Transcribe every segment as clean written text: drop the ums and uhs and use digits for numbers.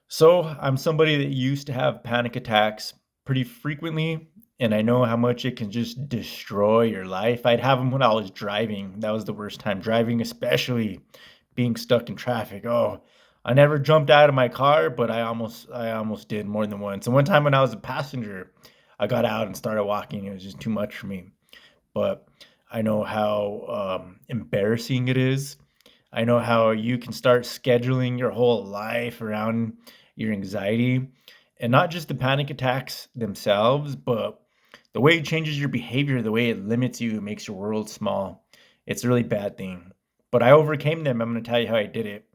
So I'm somebody that used to have panic attacks pretty frequently, and I know how much it can just destroy your life. I'd have them when I was driving. That was the worst time driving, especially being stuck in traffic. Oh, I never jumped out of my car, but I almost did more than once. And one time when I was a passenger, I got out and started walking. It was just too much for me. But I know how embarrassing it is. I know how you can start scheduling your whole life around your anxiety and not just the panic attacks themselves, but the way it changes your behavior, the way it limits you, it makes your world small. It's a really bad thing. But I overcame them. I'm going to tell you how I did it.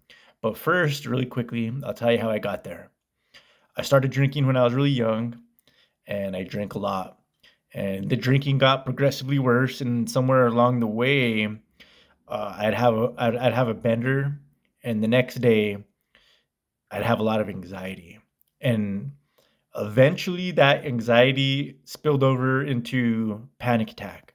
But first, really quickly, I'll tell you how I got there. I started drinking when I was really young, and I drank a lot. And the drinking got progressively worse, and somewhere along the way, I'd have a bender, and the next day I'd have a lot of anxiety, and eventually that anxiety spilled over into panic attack.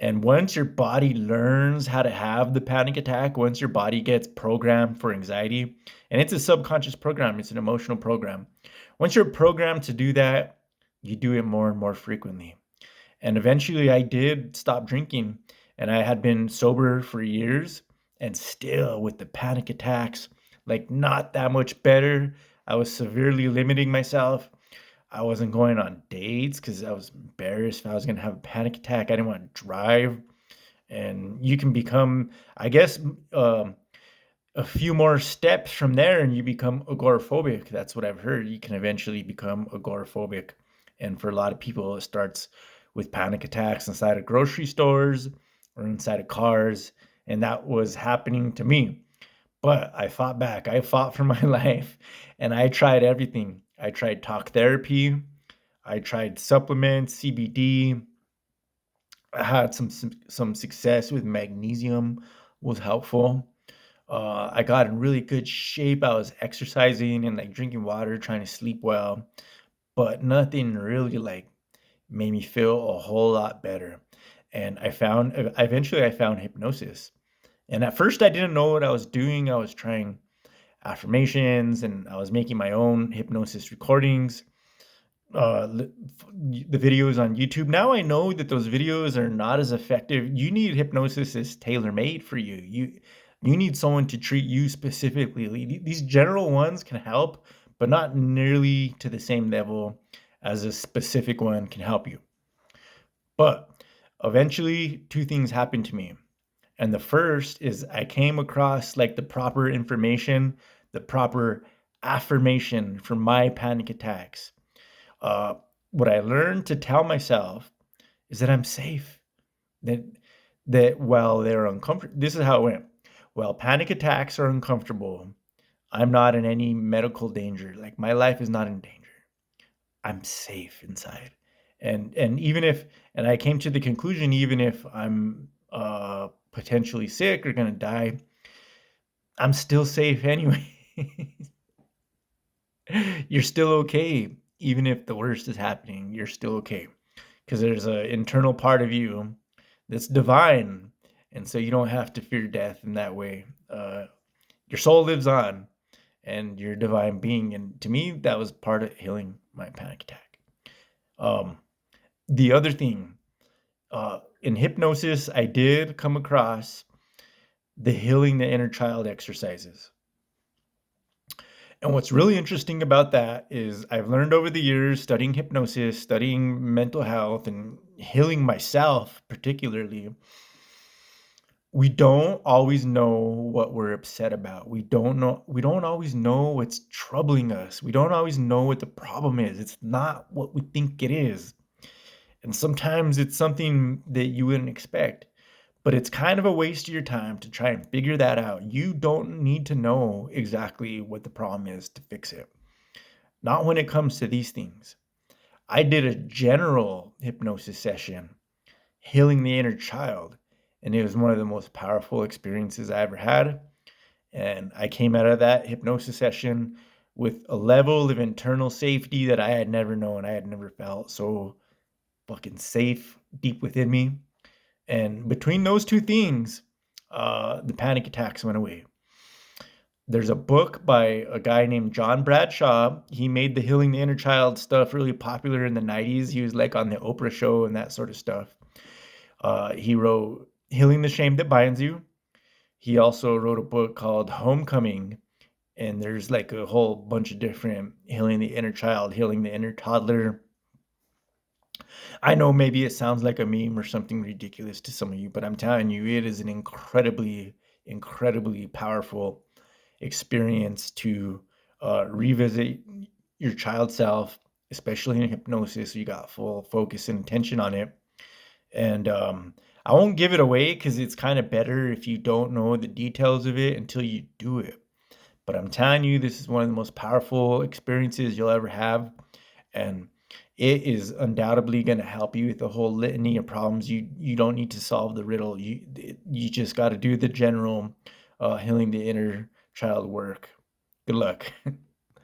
And once your body learns how to have the panic attack, once your body gets programmed for anxiety, and it's a subconscious program, it's an emotional program. Once you're programmed to do that, you do it more and more frequently. And eventually I did stop drinking, and I had been sober for years, and still with the panic attacks, like not that much better. I was severely limiting myself. I wasn't going on dates because I was embarrassed if I was going to have a panic attack. I didn't want to drive. And you can become, I guess, a few more steps from there and you become agoraphobic. That's what I've heard. You can eventually become agoraphobic. And for a lot of people, it starts with panic attacks inside of grocery stores or inside of cars. And that was happening to me. But I fought back. I fought for my life and I tried everything. I tried talk therapy. I tried supplements, CBD. I had some success with magnesium was helpful. I got in really good shape. I was exercising and like drinking water, trying to sleep well, but nothing really like made me feel a whole lot better. And eventually I found hypnosis. And at first I didn't know what I was doing. I was trying affirmations and I was making my own hypnosis recordings, the videos on YouTube. Now I know that those videos are not as effective. You need hypnosis that's tailor made for you. You need someone to treat you specifically. These general ones can help, but not nearly to the same level as a specific one can help you. But eventually, two things happened to me. And the first is I came across like the proper information, the proper affirmation for my panic attacks. Uh, what I learned to tell myself is that I'm safe. That that while they're uncomfortable, this is how it went. While panic attacks are uncomfortable, I'm not in any medical danger. Like my life is not in danger. I'm safe inside. And even if and I came to the conclusion even if I'm potentially sick or gonna die, I'm still safe anyway. You're still okay, even if the worst is happening. You're still okay because there's an internal part of you that's divine, and so you don't have to fear death in that way. Your soul lives on, and you're a divine being. And to me, that was part of healing my panic attack. Um, the other thing, in hypnosis, I did come across the healing the inner child exercises. And what's really interesting about that is I've learned over the years studying hypnosis, studying mental health, and healing myself, particularly, we don't always know what we're upset about. We don't always know what's troubling us. We don't always know what the problem is. It's not what we think it is. And sometimes it's something that you wouldn't expect. But it's kind of a waste of your time to try and figure that out. You don't need to know exactly what the problem is to fix it. Not when it comes to these things. I did a general hypnosis session, healing the inner child, and it was one of the most powerful experiences I ever had. And I came out of that hypnosis session with a level of internal safety that I had never known. I had never felt so fucking safe deep within me. And between those two things, the panic attacks went away. There's a book by a guy named John Bradshaw. He made the Healing the Inner Child stuff really popular in the 90s. He was like on the Oprah show and that sort of stuff. He wrote Healing the Shame That Binds You. He also wrote a book called Homecoming, and there's like a whole bunch of different healing the inner child, healing the inner toddler. I know maybe it sounds like a meme or something ridiculous to some of you, but I'm telling you, it is an incredibly powerful experience to revisit your child self, especially in hypnosis. You got full focus and attention on it. And I won't give it away because it's kind of better if you don't know the details of it until you do it. But I'm telling you, this is one of the most powerful experiences you'll ever have. And it is undoubtedly going to help you with the whole litany of problems. You don't need to solve the riddle. You just got to do the general healing the inner child work. Good luck.